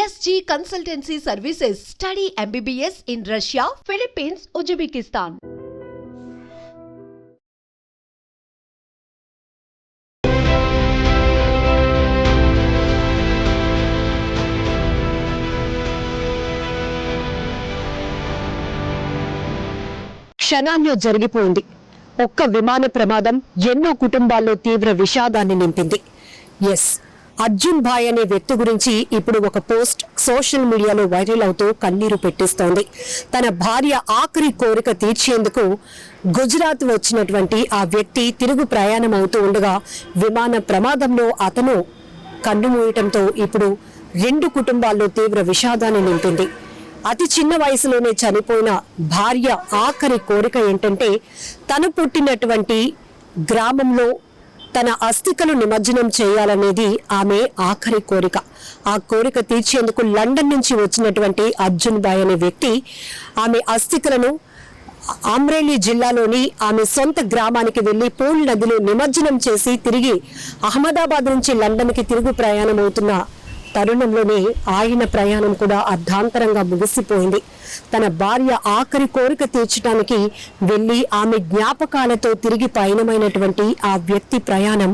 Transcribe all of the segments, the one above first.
SG Consultancy Services. Study MBBS in Russia, Philippines, Uzbekistan. క్షణాల్లో జరిగిపోయింది. ఒక్క విమాన ప్రమాదం ఎన్నో కుటుంబాల్లో తీవ్ర విషాదాన్ని నింపింది. అర్జున్ భాయ్ అనే వ్యక్తి గురించి ఇప్పుడు ఒక పోస్ట్ సోషల్ మీడియాలో వైరల్ అవుతూ కన్నీరు పెట్టిస్తోంది. తన భార్య ఆఖరి కోరిక తీర్చేందుకు గుజరాత్ వచ్చినటువంటి ఆ వ్యక్తి తిరుగు ప్రయాణం అవుతూ ఉండగా విమాన ప్రమాదంలో అతను కన్నుమూయటంతో ఇప్పుడు రెండు కుటుంబాల్లో తీవ్ర విషాదాన్ని నింపింది. అతి చిన్న వయసులోనే చనిపోయిన భార్య ఆఖరి కోరిక ఏంటంటే తను పుట్టినటువంటి గ్రామంలో తన అస్థికలు నిమజ్జనం చేయాలనేది ఆమె ఆఖరి కోరిక. ఆ కోరిక తీర్చేందుకు లండన్ నుంచి వచ్చినటువంటి అర్జున్ భాయ్ అనే వ్యక్తి ఆమె అస్థికలను అమ్రేలీ జిల్లాలోని ఆమె సొంత గ్రామానికి వెళ్లి పూల్ నదిలో నిమజ్జనం చేసి తిరిగి అహ్మదాబాద్ నుంచి లండన్కి తిరుగు ప్రయాణం అవుతున్న తరుణంలోనే ఆయన ప్రయాణం కూడా అర్ధాంతరంగా ముగిసిపోయింది. తన భార్య ఆఖరి కోరిక తీర్చడానికి వెళ్లి ఆమె జ్ఞాపకాలతో తిరిగి పయనమైనటువంటి ఆ వ్యక్తి ప్రయాణం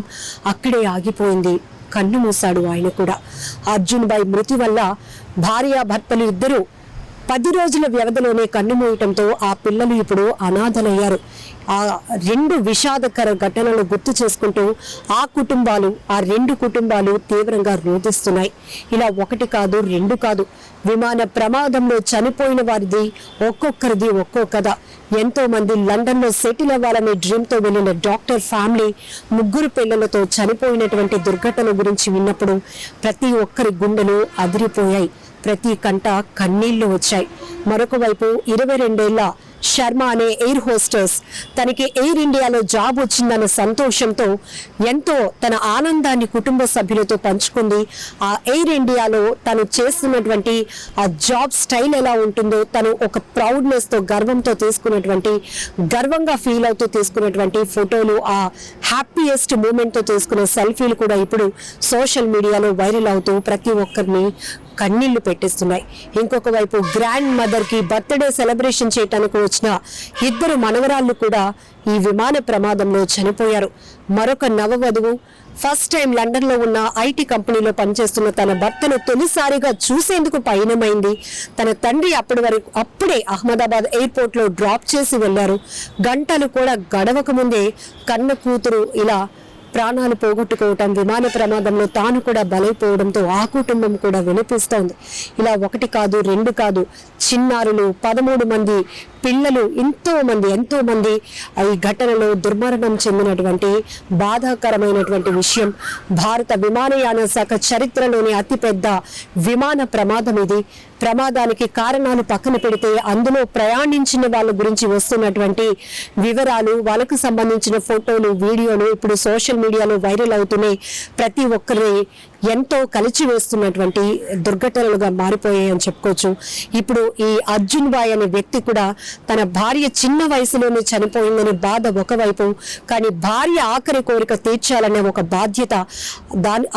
అక్కడే ఆగిపోయింది. కన్ను మూశాడు ఆయన కూడా. అర్జున్ భాయ్ మృతి వల్ల భార్యాభర్తలు ఇద్దరు 10 రోజుల వ్యవధిలోనే కన్నుమూయటంతో ఆ పిల్లలు ఇప్పుడు అనాథలయ్యారు. ఆ రెండు విషాదకర ఘటనలు గుర్తు చేసుకుంటూ ఆ రెండు కుటుంబాలు తీవ్రంగా రోధిస్తున్నాయి. ఇలా ఒకటి కాదు, రెండు కాదు, విమాన ప్రమాదంలో చనిపోయిన వారిది ఒక్కొక్కరిది ఒక్కో కథ. ఎంతో మంది లండన్లో సెటిల్ అవ్వాలనే డ్రీమ్తో వెళ్లిన డాక్టర్ ఫ్యామిలీ 3 పిల్లలతో చనిపోయినటువంటి దుర్ఘటన గురించి విన్నప్పుడు ప్రతి ఒక్కరి గుండెలు అదిరిపోయాయి. ప్రతి కంట కన్నీళ్లు వచ్చాయి. మరొక వైపు 22 ఏళ్ల శర్మ అనే ఎయిర్ హోస్టెస్ తనకి ఎయిర్ ఇండియాలో జాబ్ వచ్చిందన్న సంతోషంతో ఎంతో తన ఆనందాన్ని కుటుంబ సభ్యులతో పంచుకుంది. ఆ ఎయిర్ ఇండియాలో తను చేస్తున్నటువంటి ఆ జాబ్ స్టైల్ ఎలా ఉంటుందో తను ఒక ప్రౌడ్నెస్ తో గర్వంతో గర్వంగా ఫీల్ అవుతూ తీసుకున్నటువంటి ఫోటోలు, ఆ హ్యాపీయెస్ట్ మూమెంట్ తో తీసుకునే సెల్ఫీలు కూడా ఇప్పుడు సోషల్ మీడియాలో వైరల్ అవుతూ ప్రతి ఒక్కరిని కన్నీళ్లు పెట్టిస్తున్నాయి. ఇంకొక వైపు గ్రాండ్ మదర్ కి బర్త్డే సెలబ్రేషన్ చేయడానికి వచ్చిన 2 మనవరాళ్లు కూడా ఈ విమాన ప్రమాదంలో చనిపోయారు. మరొక నవవధువు ఫస్ట్ టైం లండన్ లో ఉన్న ఐటీ కంపెనీలో పనిచేస్తున్న తన భర్తను తొలిసారిగా చూసేందుకు పయనమైంది. తన తండ్రి అప్పుడే అహ్మదాబాద్ ఎయిర్పోర్ట్ లో డ్రాప్ చేసి వెళ్లారు. గంటలు కూడా గడవక ముందే కన్న కూతురు ఇలా ప్రాణాలు పోగొట్టుకోవటం, విమాన ప్రమాదంలో తాను కూడా బలైపోవడంతో ఆ కుటుంబం కూడా వినిపిస్తోంది. ఇలా ఒకటి కాదు, రెండు కాదు, చిన్నారులు 13 మంది పిల్లలు, ఎంతో మంది ఈ ఘటనలో దుర్మరణం చెందినటువంటి బాధాకరమైనటువంటి విషయం. భారత విమానయాన శాఖ చరిత్రలోని అతిపెద్ద విమాన ప్రమాదం ఇది. ప్రమాదానికి కారణాలు పక్కన పెడితే అందులో ప్రయాణించిన వాళ్ళ గురించి వస్తున్నటువంటి వివరాలు, వాళ్ళకు సంబంధించిన ఫోటోలు, వీడియోలు ఇప్పుడు సోషల్ మీడియాలో వైరల్ అవుతున్నాయి. ప్రతి ఒక్కరి ఎంతో కలిచివేస్తున్నటువంటి దుర్ఘటనలుగా మారిపోయాయని చెప్పుకోవచ్చు. ఇప్పుడు ఈ అర్జున్ భాయ్ అనే వ్యక్తి కూడా తన భార్య చిన్న వయసులోనే చనిపోయిందని బాధ ఒకవైపు, కానీ భార్య ఆఖరి కోరిక తీర్చాలనే ఒక బాధ్యత.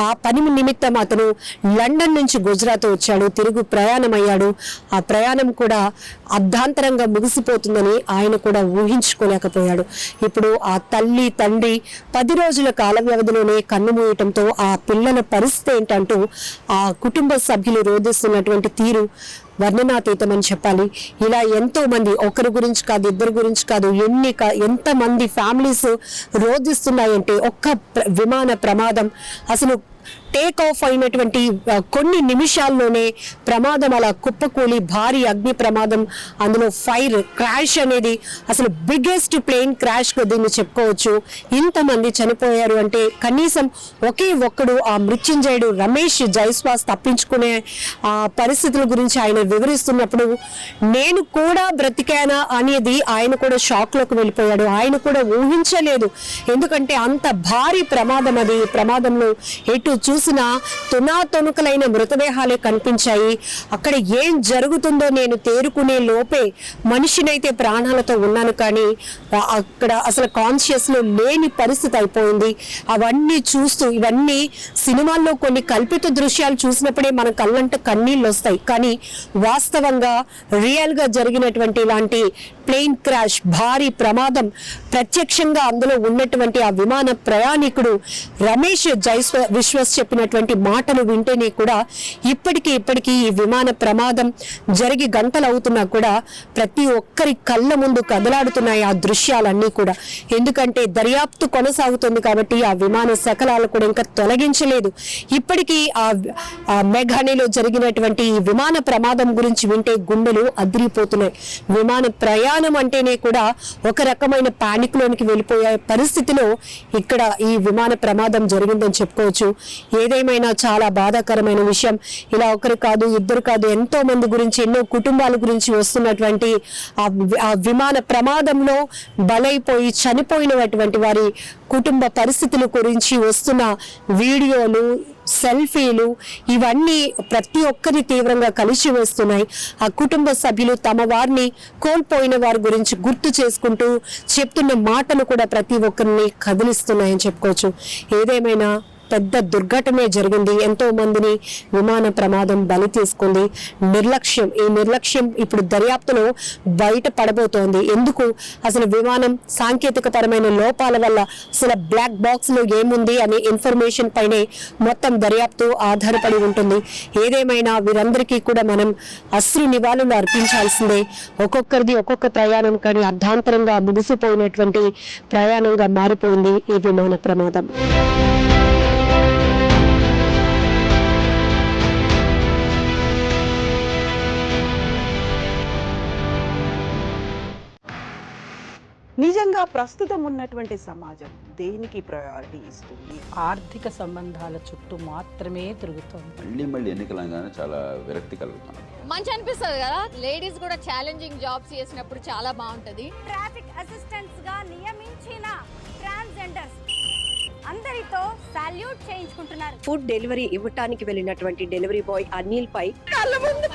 ఆ పని నిమిత్తం అతను లండన్ నుంచి గుజరాత్ వచ్చాడు, తిరుగు ప్రయాణం అయ్యాడు. ఆ ప్రయాణం కూడా అర్ధాంతరంగా ముగిసిపోతుందని ఆయన కూడా ఊహించుకోలేకపోయాడు. ఇప్పుడు ఆ తల్లి తండ్రి 10 రోజుల కాల వ్యవధిలోనే కన్నుమూయటంతో ఆ పిల్లల పరిస్థితి ఏంటంటూ ఆ కుటుంబ సభ్యులు రోధిస్తున్నటువంటి తీరు వర్ణనాతీతమని చెప్పాలి. ఇలా ఎంతో మంది, ఒకరి గురించి కాదు, ఇద్దరు గురించి కాదు, ఎంతమంది ఫ్యామిలీస్ రోధిస్తున్నాయంటే ఒక్క విమాన ప్రమాదం అసలు టేక్ ఆఫ్ అయినటువంటి కొన్ని నిమిషాల్లోనే ప్రమాదం అలా కుప్పకూలి భారీ అగ్ని ప్రమాదం, అందులో ఫైర్ క్రాష్ అనేది అసలు బిగ్గెస్ట్ ప్లేన్ క్రాష్ గా దీన్ని చెప్పుకోవచ్చు. ఇంతమంది చనిపోయారు అంటే కనీసం ఒకే ఒక్కడు ఆ మృత్యుంజయుడు రమేష్ జైస్వాస్ తప్పించుకునే ఆ పరిస్థితుల గురించి ఆయన వివరిస్తున్నప్పుడు నేను కూడా బ్రతికానా అనేది ఆయన కూడా షాక్ లోకి వెళ్ళిపోయాడు. ఆయన కూడా ఊహించలేదు, ఎందుకంటే అంత భారీ ప్రమాదం అది. ప్రమాదంలో ఎటు ఎటు చూసినా తునాతునకలైన మృతదేహాలే కనిపించాయి. అక్కడ ఏం జరుగుతుందో నేను తేరుకునే లోపే మనిషినైతే ప్రాణాలతో ఉన్నాను, కానీ అక్కడ అసలు కాన్షియస్ లో లేని పరిస్థితి అయిపోయింది. అవన్నీ చూస్తూ, ఇవన్నీ సినిమాల్లో కొన్ని కల్పిత దృశ్యాలు చూసినప్పుడే మన కళ్ళంట కన్నీళ్ళు వస్తాయి, కానీ వాస్తవంగా రియల్ గా జరిగినటువంటి ఇలాంటి ప్లేన్ క్రాష్, భారీ ప్రమాదం, ప్రత్యక్షంగా అందులో ఉన్నటువంటి ఆ విమాన ప్రయాణికుడు రమేష్ విశ్వాస్ చెప్పినటువంటి మాటలు వింటేనే కూడా ఇప్పటికీ ఈ విమాన ప్రమాదం జరిగి గంటలు అవుతున్నా కూడా ప్రతి ఒక్కరి కళ్ళ ముందు కదలాడుతున్నాయి ఆ దృశ్యాలన్నీ కూడా. ఎందుకంటే దర్యాప్తు కొనసాగుతుంది కాబట్టి ఆ విమాన శకలాలు కూడా ఇంకా తొలగించలేదు. ఇప్పటికీ ఆ మేఘానిలో జరిగినటువంటి ఈ విమాన ప్రమాదం గురించి వింటే గుండెలు అదిరిపోతున్నాయి. విమాన ప్రయాణం అంటేనే కూడా ఒక రకమైన పానిక్ లోనికి వెళ్ళిపోయే పరిస్థితిలో ఇక్కడ ఈ విమాన ప్రమాదం జరిగిందని చెప్పుకోవచ్చు. ఏదేమైనా చాలా బాధాకరమైన విషయం. ఇలా ఒకరు కాదు, ఇద్దరు కాదు, ఎంతో మంది గురించి, ఎన్నో కుటుంబాల గురించి వస్తున్నటువంటి ఆ విమాన ప్రమాదంలో బలైపోయి చనిపోయినటువంటి వారి కుటుంబ పరిస్థితుల గురించి వస్తున్న వీడియోలు, సెల్ఫీలు, ఇవన్నీ ప్రతి ఒక్కరి తీవ్రంగా కలిసి వస్తున్నాయి. ఆ కుటుంబ సభ్యులు తమ వారిని కోల్పోయిన వారి గురించి గుర్తు చేసుకుంటూ చెప్తున్న మాటలు కూడా ప్రతి ఒక్కరిని కదిలిస్తున్నాయని చెప్పుకోవచ్చు. ఏదేమైనా పెద్ద దుర్ఘటనే జరిగింది. ఎంతో మందిని విమాన ప్రమాదం బలి తీసుకుంది. ఈ నిర్లక్ష్యం ఇప్పుడు దర్యాప్తులో బయట పడబోతోంది. ఎందుకు అసలు విమానం సాంకేతిక పరమైన లోపాల వల్ల అసలు బ్లాక్ బాక్స్ లో ఏముంది అనే ఇన్ఫర్మేషన్ పైనే మొత్తం దర్యాప్తు ఆధారపడి ఉంటుంది. ఏదేమైనా వీరందరికీ కూడా మనం అశ్రు నివాళులు అర్పించాల్సిందే. ఒక్కొక్కరిది ఒక్కొక్క ప్రయాణం, కానీ అర్ధాంతరంగా ముగిసిపోయినటువంటి ప్రయాణంగా మారిపోయింది ఈ విమాన ప్రమాదం. నిజంగా ప్రస్తుతం ఉన్నటువంటి సమాజం దేనికి ప్రయారిటీ ఇస్తుంది? ఆర్థిక సంబంధాల చుట్టూ మాత్రమే తిరుగుతోంది. మళ్ళీ ఎన్నికలంగానే చాలా విరక్తి కలుగుతున్నాం. మంచి అనిపిస్తుంది కదా, లేడీస్ కూడా ఛాలెంజింగ్ జాబ్స్ చేసినప్పుడు చాలా బాగుంటది. ట్రాఫిక్ అసిస్టెంట్స్ గా నియమించిన ట్రాన్స్జెండర్స్ అందరితో సాల్యూట్ చేయించుకుంటున్నారు. ఫుడ్ డెలివరీ ఇవ్వటానికి వెళ్ళినటువంటి డెలివరీ బాయ్ అనిల్ పై కళ్ళ ముందు